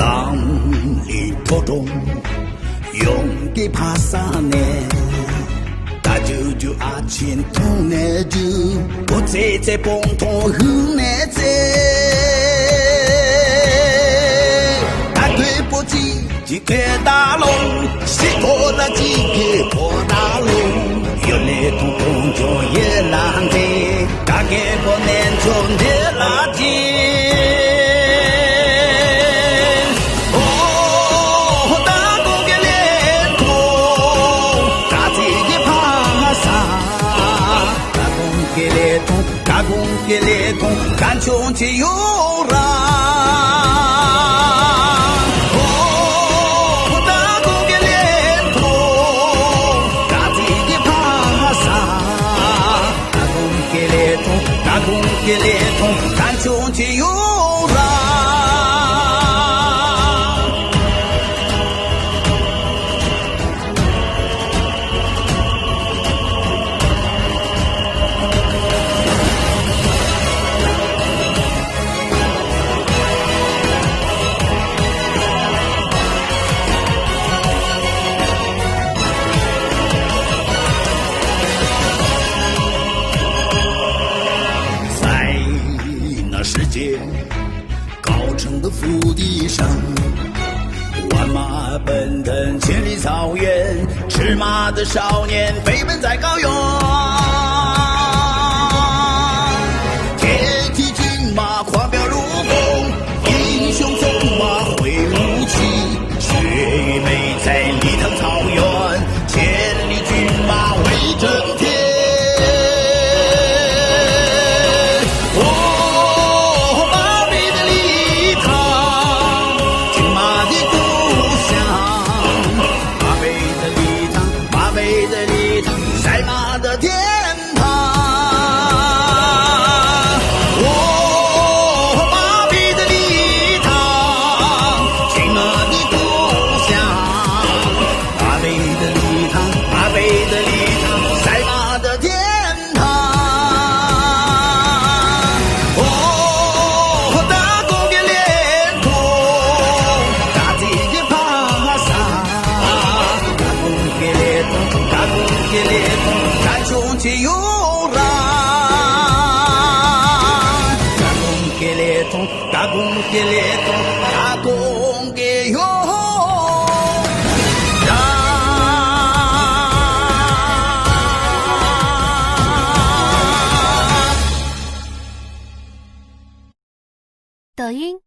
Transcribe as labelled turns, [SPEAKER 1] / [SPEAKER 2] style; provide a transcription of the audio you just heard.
[SPEAKER 1] 藏里途中用给爬山呢，大舅舅阿亲痛呢就不在蹦痛后呢在，大腿不急几个大龙，西多的几个破大龙，有那种工作也难的，大概不能做的垃圾。给连通，干穷气又让。哦，打工给连通，打自己爬山。打工给连通，打工给连通，干穷气又让。世界高城的腹地上，万马奔腾千里草原，驰马的少年飞奔在高原，铁蹄骏马狂飙如风，英雄纵马挥武器，血与美在礼堂草原，千里骏马威震天。赛马的天堂，哦，马背的礼堂，骏马的故乡，马背的礼堂，马背的礼堂，赛马的天堂，哦，打工的连通，打自己爬山，打工的连通，打工的连通。穷气又让，打工给连通，打工给连通，打工给又让。
[SPEAKER 2] 抖音。